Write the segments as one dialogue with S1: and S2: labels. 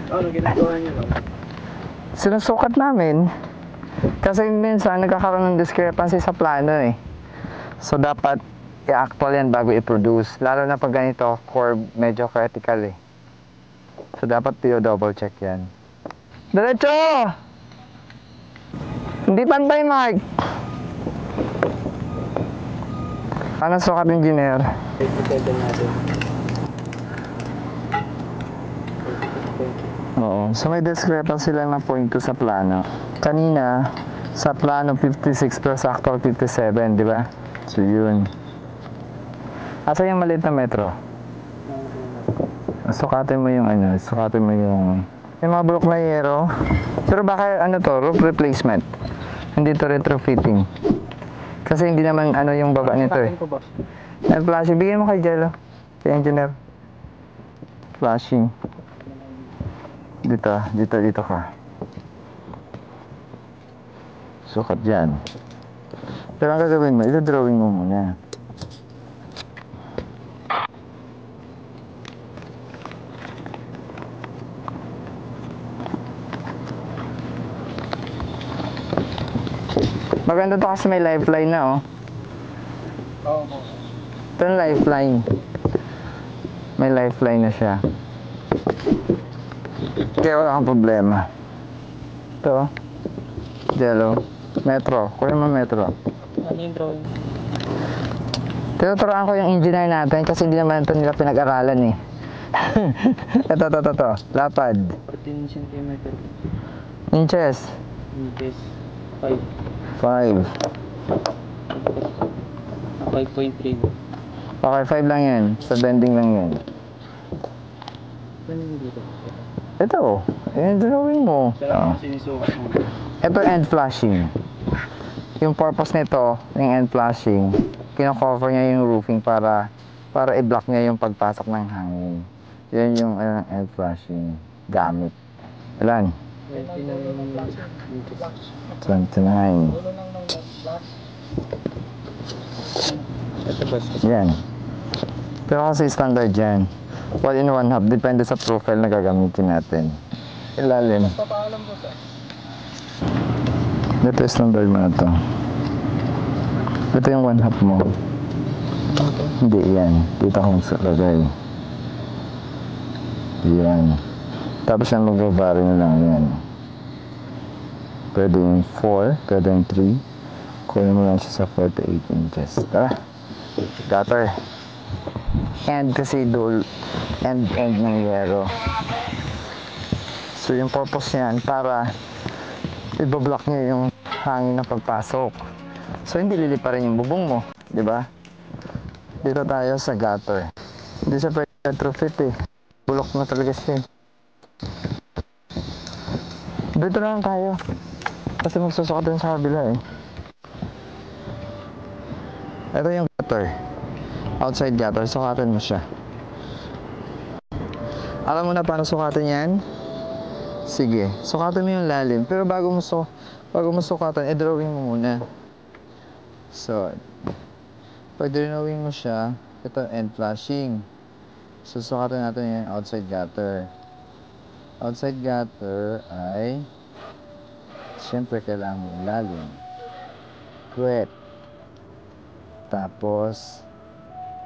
S1: Ano ginagawa niyo lang?
S2: Sinusukat namin. Kasi minsan nagkakaroon ng discrepancy sa plano eh. So dapat i-actual yan bago i-produce. Lalo na pag ganito, curve medyo critical eh. So dapat double check yan. Diretso! Hindi pantay, Mark! Ano sukat, engineer?
S1: 87 natin.
S2: Oo. So may discrepancy lang na 0.2 sa plano. Kanina, sa plano 56 pero sa actual 57, di ba? So yun. Asa yung maliit na metro? Sukatin mo yung ano, sukatin mo yung mga bulok na yero. Pero baka ano to, roof replacement. Hindi to retrofitting. Kasi hindi naman ano yung baba nito eh. And flashing, bigyan mo kay Jello. Kay engineer. Flashing. Dito ka. Sukat dyan. Pero ang gagawin mo, ito-drawing mo muna. Maganda to kasi may lifeline na oh.
S1: Oo po.
S2: Ito yung lifeline. May lifeline na siya. Kaya wala kang problema. Ito. Jello. Metro. Kuya mo metro.
S1: Ano yung drawing?
S2: Tinuturoan ko yung engineer natin kasi hindi naman ito nila pinag-aralan eh. Ito. Lapad.
S1: 14 cm.
S2: Inches.
S1: Inches. 5.
S2: 5.
S1: 5.3.
S2: Okay, 5 lang yan. Sa bending lang yan.
S1: Saan yung dito?
S2: Ito. Yung drawing mo.
S1: Pero sinisukat mo.
S2: Ito end flashing. Yung purpose nito, yung end flashing, kino-cover niya yung roofing para i-block niya yung pagpasok ng hangin. Yan yung end flashing gamit. Ilan? 29.
S1: Ito ba?
S2: Yan. Pero kasi standard yan. 1 in 1/2. Depende sa profile na gagamitin natin. Ilalim.
S1: Papaalam po sa?
S2: Ito yung standard mo na to. Ito yung 1/2 mo. Hindi yan. Dito kung sa lagay. Yan. Tapos yan mag-vary na lang yan. Pwede yung 4, pwede yung 3. Kunin mo lang siya sa 4 to 8 inches. Tara. Gutter. End kasi dual. End ng yero. So yung purpose niyan para i-block niya yung hangin na pagpasok. So hindi lilipa rin yung bubong mo, di ba? Dito tayo sa gutter. Hindi siya pwede retrofit eh. Bulok na talaga siya. Dito lang tayo. Kasi magsusukat din sa kabila eh. Ito yung gutter. Outside gutter. Sukatin mo siya. Alam mo na paano sukatin yan? Sige. Sukatin mo yung lalim. Pero bago mo sukatan, i-drawing mo muna. So, pag drawing mo siya, ito end flashing. Susukatin natin yung outside gutter. Outside gutter ay siyempre kailangan mo lalim. Wet. Tapos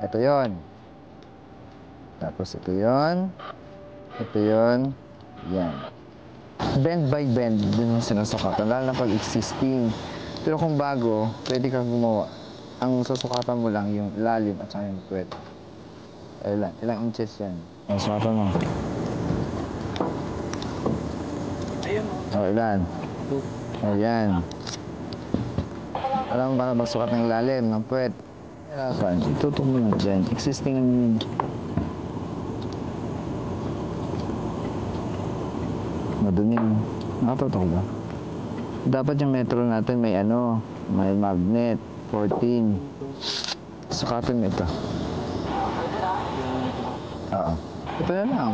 S2: ito yon. Tapos ito yon. Ito yon. Yan. Bend by bend din yung sinusukatan. Lalo na pag existing. Pero kung bago, pwede kang gumawa. Ang susukatan mo lang yung lalim at saka yung wet. Ilang inches yan? Ang sukatan mo.
S1: Ayun o.
S2: O, ilan?
S1: 2.
S2: Ayan. Alam mo para magsukat ng lalim, ng puwet. Kailangan, itutok mo lang dyan. Existing ang yun. Madumi mo. Nakatutok ba? Dapat yung metro natin may may magnet. 14. Sukatin mo ito. Oo. Ito na lang.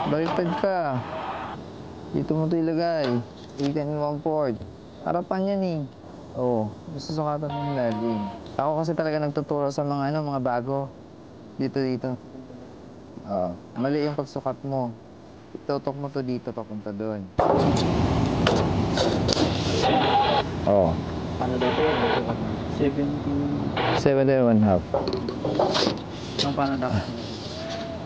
S2: Baliktad ka. Dito mo ito ilagay. 8 and 1/4. Harapan yan eh. Oo. Gusto sukatan mo yung lalim. Ako kasi talaga nagtuturo sa mga mga bago. Dito. Oo. Mali yung pagsukat mo. Tutok mo to dito papunta doon. Oh.
S1: Paano daw ito? 17.
S2: 7.5.
S1: Ang paano daw?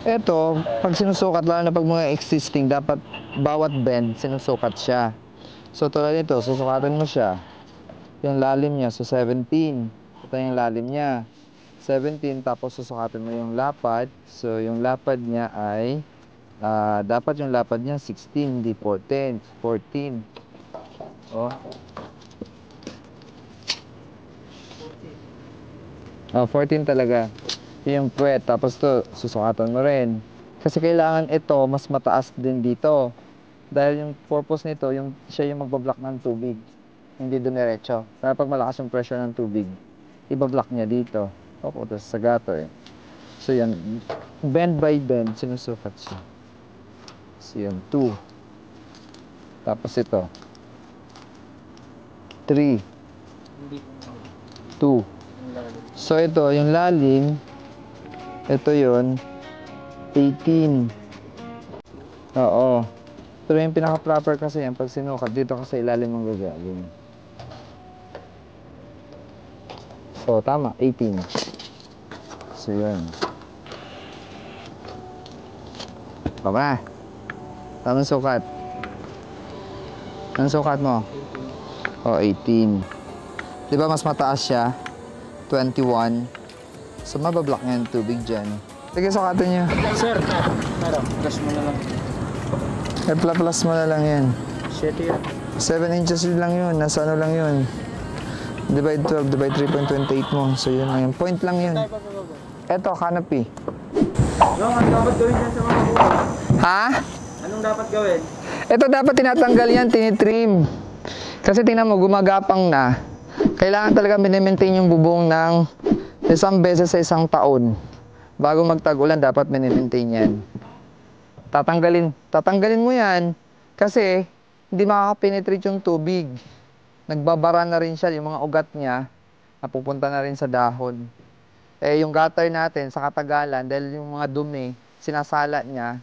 S2: Ito, pag sinusukat, lalo na pag mga existing, dapat bawat bend, sinusukat siya. So, tulad nito, susukatin mo siya. Yung lalim niya, so 17. Ito yung lalim niya. 17, tapos susukatin mo yung lapad. So, yung lapad niya ay, dapat yung lapad niya 16, di 14. 14. Oh. Oh, 14 talaga. Yung puwet, tapos to, susukatan mo rin. Kasi kailangan ito, mas mataas din dito. Dahil yung purpose nito, siya yung magbablock ng tubig. Hindi dumiretso. Kaya pag malakas yung pressure ng tubig, ibablock niya dito. Opo, tapos sa gato eh. So yan, bend by bend, sinusukat siya. So yan, 2. Tapos ito. 3. 2. So ito, yung lalim, ito yun, 18. Oo. Pero yung pinaka-proper kasi yan, pag sinukat, dito kasi ilalim ang gagawin. So, tama, 18. So, yun. Baba. Tamang sukat. Anong sukat mo? Oh, 18. Di ba mas mataas siya? 21. So, mabablock niya yung tubig dyan. Sige, sukatan niyo.
S1: Sir, meron. Plus mo na lang.
S2: Plus mo na lang yan.
S1: 7 yan.
S2: 7 inches lang yun. Nasa ano lang yun. Divide 12, divide 3.28 mo. So, yun lang yun. Point lang yun. Eto, canopy.
S1: No, anong dapat gawin dyan sa mga buwan?
S2: Ha?
S1: Anong dapat gawin?
S2: Ito dapat tinatanggal yan, tinitrim. Kasi tingnan mo, gumagapang na. Kailangan talaga minimaintain yung bubong ng isang beses sa isang taon. Bago magtag-ulan, dapat minimaintain yan. Tatanggalin mo yan kasi hindi makakapenetrate yung tubig. Nagbabara na rin siya, yung mga ugat niya, napupunta na rin sa dahon. Eh, yung gutter natin, sa katagalan, dahil yung mga dumi, sinasala niya,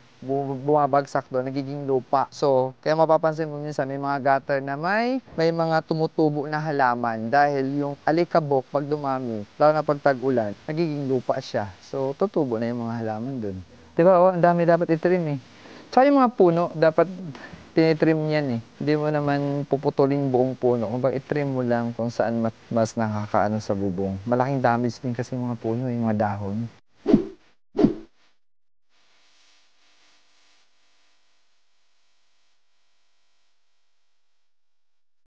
S2: bumabagsak doon, nagiging lupa. So, kaya mapapansin mo minsan, may mga gutter na may mga tumutubo na halaman dahil yung alikabok, pag dumami, lalo na pag tag-ulan, nagiging lupa siya. So, tutubo na yung mga halaman doon. Diba, oh, ang dami dapat itrim eh. Tsaka yung mga puno, dapat tinitrim yan eh. Hindi mo naman puputulin buong puno. Kung itrim mo lang kung saan mas nakakaano sa bubong. Malaking damage din kasi yung mga puno, yung mga dahon.